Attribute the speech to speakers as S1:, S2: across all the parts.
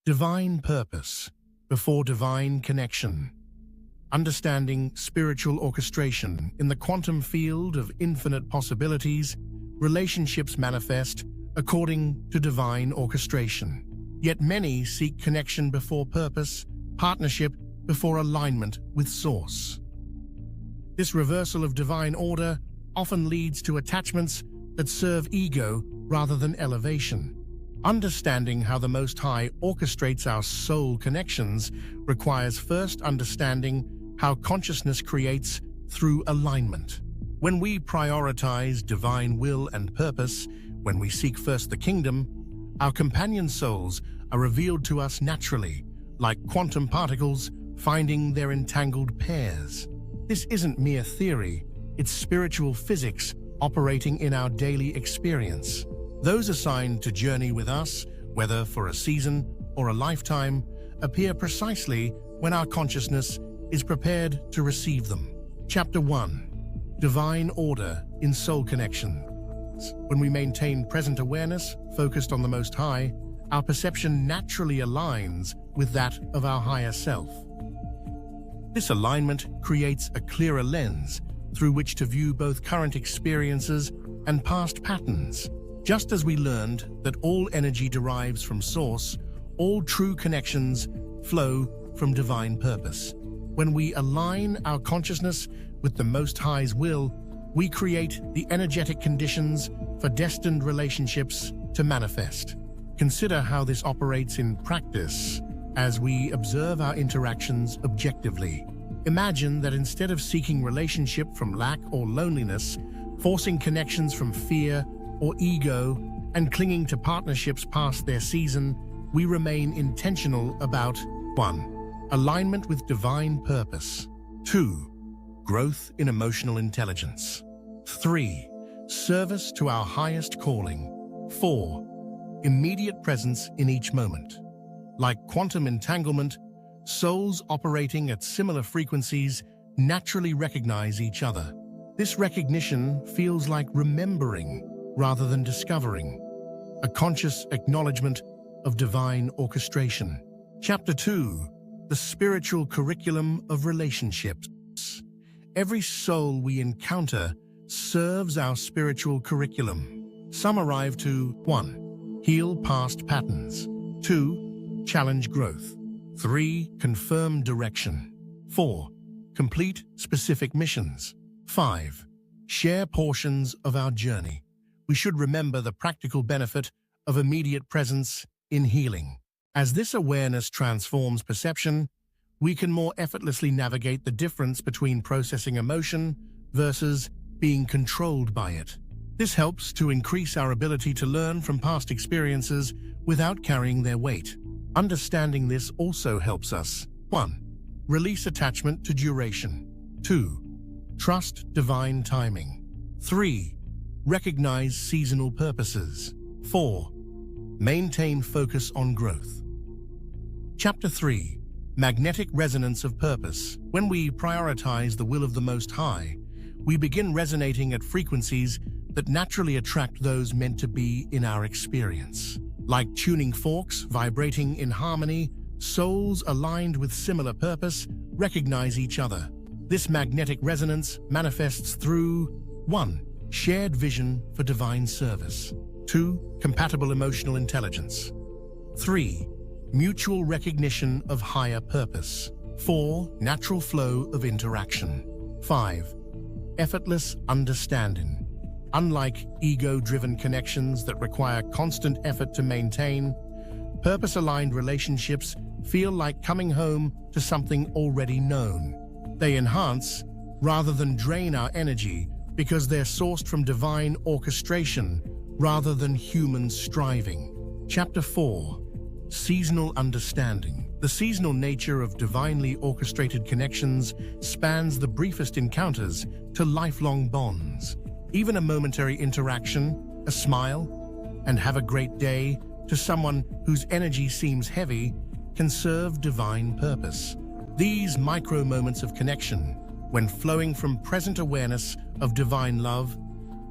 S1: Divine purpose before divine connection. Understanding spiritual orchestration. In the quantum field of infinite possibilities, relationships manifest according to divine orchestration. Yet many seek connection before purpose, partnership before alignment with Source. This reversal of divine order often leads to attachments that serve ego rather than elevation. Understanding how the Most High orchestrates our soul connections requires first understanding how consciousness creates through alignment. When we prioritize divine will and purpose, when we seek first the kingdom, our companion souls are revealed to us naturally, like quantum particles finding their entangled pairs. This isn't mere theory, it's spiritual physics operating in our daily experience. Those assigned to journey with us, whether for a season or a lifetime, appear precisely when our consciousness is prepared to receive them. Chapter 1. Divine Order in Soul Connection. When we maintain present awareness, focused on the Most High, our perception naturally aligns with that of our higher self. This alignment creates a clearer lens through which to view both current experiences and past patterns. Just as we learned that all energy derives from Source, all true connections flow from divine purpose. When we align our consciousness with the Most High's will, we create the energetic conditions for destined relationships to manifest. Consider how this operates in practice as we observe our interactions objectively. Imagine that instead of seeking relationship from lack or loneliness, forcing connections from fear or ego, and clinging to partnerships past their season, we remain intentional about 1. Alignment with divine purpose. 2. Growth in emotional intelligence. 3. Service to our highest calling. 4. Immediate presence in each moment. Like quantum entanglement, souls operating at similar frequencies naturally recognize each other. This recognition feels like remembering rather than discovering, a conscious acknowledgement of divine orchestration. Chapter 2. The Spiritual Curriculum of Relationships. Every soul we encounter serves our spiritual curriculum. Some arrive to 1. Heal past patterns. 2. Challenge growth. 3. Confirm direction. 4. Complete specific missions. 5. Share portions of our journey. We should remember the practical benefit of immediate presence in healing. As this awareness transforms perception, we can more effortlessly navigate the difference between processing emotion versus being controlled by it. This helps to increase our ability to learn from past experiences without carrying their weight. Understanding this also helps us 1. Release attachment to duration. 2. Trust divine timing. 3. Recognize seasonal purposes. 4. Maintain focus on growth. Chapter 3. Magnetic Resonance of Purpose. When we prioritize the will of the Most High, we begin resonating at frequencies that naturally attract those meant to be in our experience. Like tuning forks vibrating in harmony, souls aligned with similar purpose recognize each other. This magnetic resonance manifests through 1. Shared vision for divine service. 2. Compatible emotional intelligence. 3. Mutual recognition of higher purpose. 4. Natural flow of interaction. 5. Effortless understanding. Unlike ego-driven connections that require constant effort to maintain, purpose-aligned relationships feel like coming home to something already known. They enhance rather than drain our energy because they're sourced from divine orchestration rather than human striving. Chapter 4. Seasonal Understanding. The seasonal nature of divinely orchestrated connections spans the briefest encounters to lifelong bonds. Even a momentary interaction, a smile, and have a great day to someone whose energy seems heavy can serve divine purpose. These micro moments of connection, when flowing from present awareness of divine love,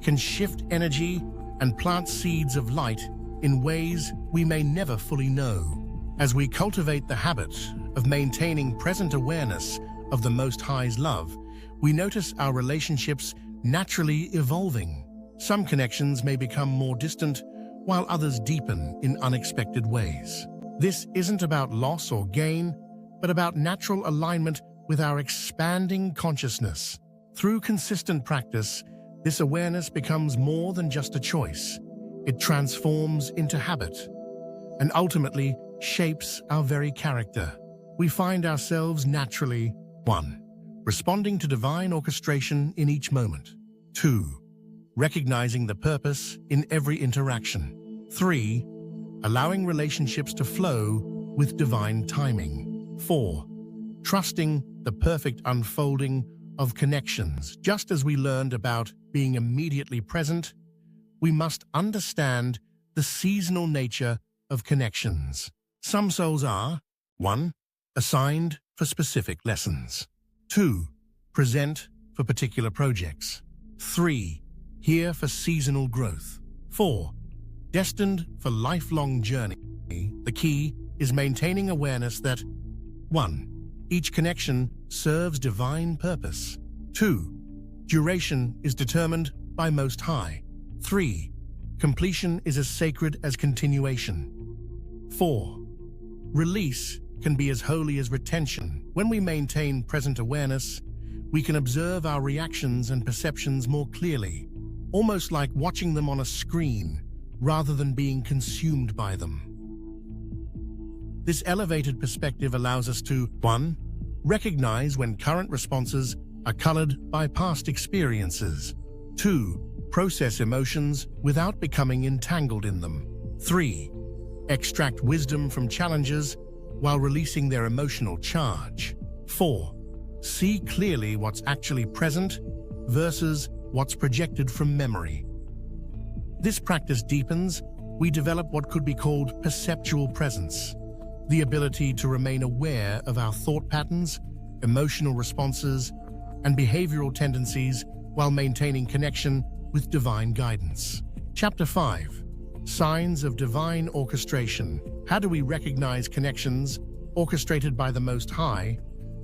S1: can shift energy and plant seeds of light in ways we may never fully know. As we cultivate the habit of maintaining present awareness of the Most High's love, we notice our relationships naturally evolving. Some connections may become more distant, while others deepen in unexpected ways. This isn't about loss or gain, but about natural alignment with our expanding consciousness. Through consistent practice, this awareness becomes more than just a choice. It transforms into habit and ultimately shapes our very character. We find ourselves naturally 1. Responding to divine orchestration in each moment. 2. Recognizing the purpose in every interaction. 3. Allowing relationships to flow with divine timing. 4. Trusting the perfect unfolding of connections. Just as we learned about being immediately present, we must understand the seasonal nature of connections. Some souls are 1. Assigned for specific lessons. 2. Present for particular projects. 3. Here for seasonal growth. 4. Destined for lifelong journey. The key is maintaining awareness that 1. Each connection serves divine purpose. 2. Duration is determined by Most High. 3. Completion is as sacred as continuation. 4. Release can be as holy as retention. When we maintain present awareness, we can observe our reactions and perceptions more clearly, almost like watching them on a screen rather than being consumed by them. This elevated perspective allows us to 1. Recognize when current responses are colored by past experiences. 2. Process emotions without becoming entangled in them. 3. Extract wisdom from challenges while releasing their emotional charge. 4. See clearly what's actually present versus what's projected from memory. This practice deepens, we develop what could be called perceptual presence, the ability to remain aware of our thought patterns, emotional responses, and behavioral tendencies while maintaining connection with divine guidance. Chapter 5. Signs of Divine Orchestration. How do we recognize connections orchestrated by the Most High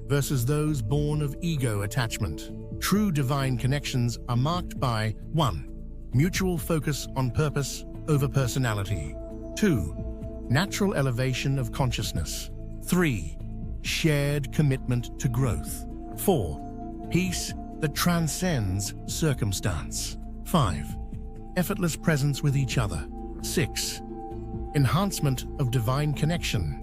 S1: versus those born of ego attachment? True divine connections are marked by 1. Mutual focus on purpose over personality. 2. Natural elevation of consciousness. 3. Shared commitment to growth. 4. Peace that transcends circumstance. 5. Effortless presence with each other. 6. Enhancement of divine connection.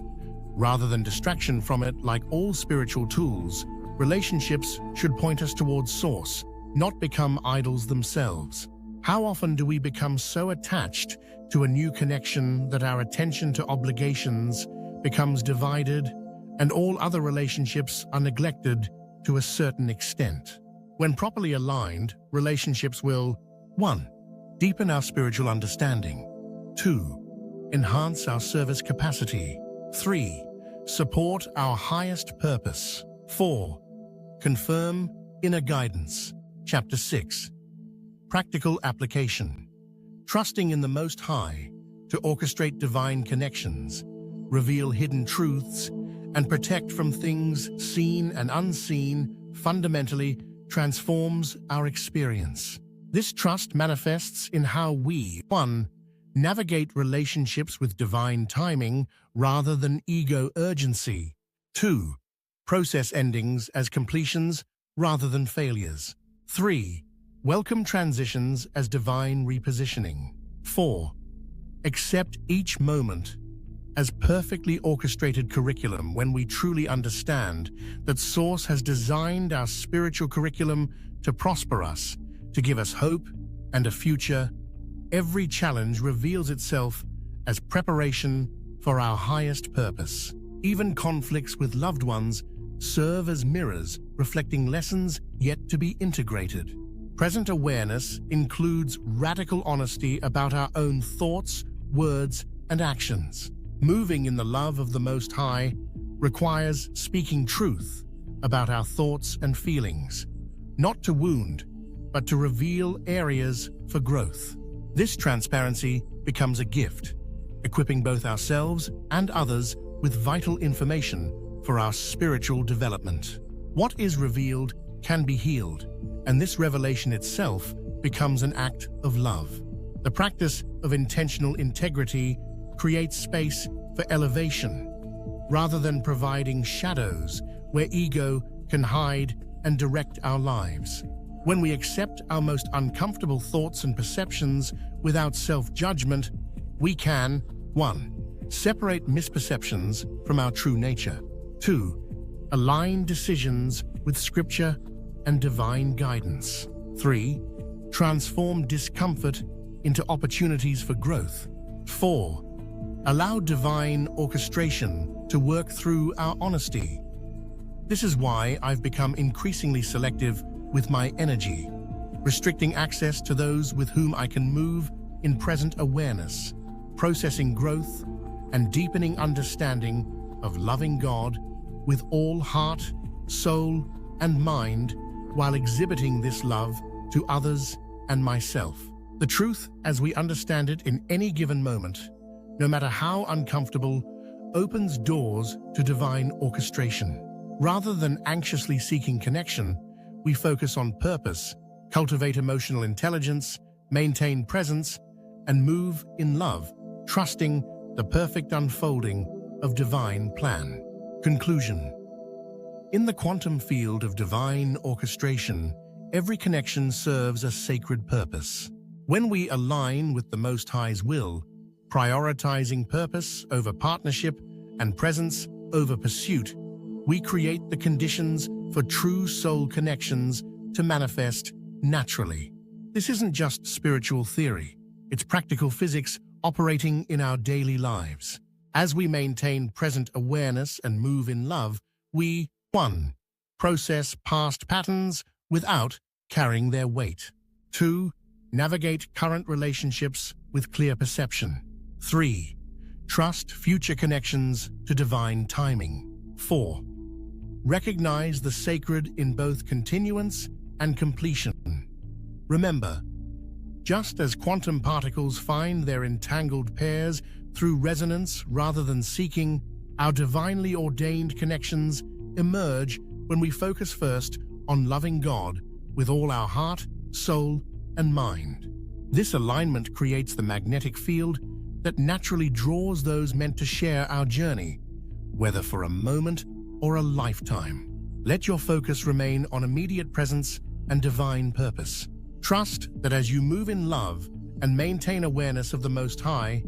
S1: Rather than distraction from it, like all spiritual tools, relationships should point us towards Source, not become idols themselves. How often do we become so attached to a new connection that our attention to obligations becomes divided and all other relationships are neglected to a certain extent? When properly aligned, relationships will 1. Deepen our spiritual understanding. 2. Enhance our service capacity. 3. Support our highest purpose. 4. Confirm inner guidance. Chapter 6. Practical application. Trusting in the Most High to orchestrate divine connections, reveal hidden truths, and protect from things seen and unseen fundamentally transforms our experience. This trust manifests in how we 1. Navigate relationships with divine timing rather than ego urgency. 2. Process endings as completions rather than failures. 3. Welcome transitions as divine repositioning. 4. Accept each moment as perfectly orchestrated curriculum. When we truly understand that Source has designed our spiritual curriculum to prosper us, to give us hope and a future, every challenge reveals itself as preparation for our highest purpose. Even conflicts with loved ones serve as mirrors, reflecting lessons yet to be integrated. Present awareness includes radical honesty about our own thoughts, words, and actions. Moving in the love of the Most High requires speaking truth about our thoughts and feelings, not to wound, but to reveal areas for growth. This transparency becomes a gift, equipping both ourselves and others with vital information for our spiritual development. What is revealed can be healed, and this revelation itself becomes an act of love. The practice of intentional integrity creates space for elevation, rather than providing shadows where ego can hide and direct our lives. When we accept our most uncomfortable thoughts and perceptions without self-judgment, we can 1. Separate misperceptions from our true nature. 2. Align decisions with scripture and divine guidance. 3. Transform discomfort into opportunities for growth. 4. Allow divine orchestration to work through our honesty. This is why I've become increasingly selective with my energy, restricting access to those with whom I can move in present awareness, processing growth, and deepening understanding of loving God with all heart, soul, and mind, while exhibiting this love to others and myself. The truth, as we understand it in any given moment, no matter how uncomfortable, opens doors to divine orchestration. Rather than anxiously seeking connection, we focus on purpose, cultivate emotional intelligence, maintain presence, and move in love, trusting the perfect unfolding of divine plan. Conclusion. In the quantum field of divine orchestration, every connection serves a sacred purpose. When we align with the Most High's will, prioritizing purpose over partnership and presence over pursuit, we create the conditions for true soul connections to manifest naturally. This isn't just spiritual theory, it's practical physics operating in our daily lives. As we maintain present awareness and move in love, we 1. Process past patterns without carrying their weight. 2. Navigate current relationships with clear perception. 3. Trust future connections to divine timing. 4. Recognize the sacred in both continuance and completion. Remember, just as quantum particles find their entangled pairs through resonance rather than seeking, our divinely ordained connections emerge when we focus first on loving God with all our heart, soul, and mind. This alignment creates the magnetic field that naturally draws those meant to share our journey, whether for a moment or a lifetime. Let your focus remain on immediate presence and divine purpose. Trust that as you move in love and maintain awareness of the Most High,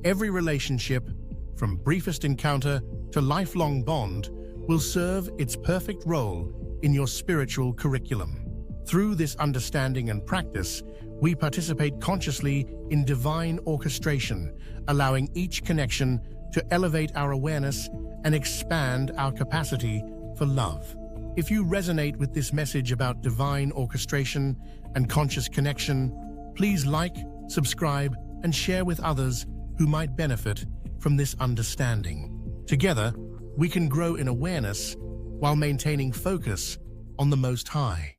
S1: every relationship, from briefest encounter to lifelong bond, will serve its perfect role in your spiritual curriculum. Through this understanding and practice, we participate consciously in divine orchestration, allowing each connection to elevate our awareness and expand our capacity for love. If you resonate with this message about divine orchestration and conscious connection, please like, subscribe, and share with others who might benefit from this understanding. Together, we can grow in awareness while maintaining focus on the Most High.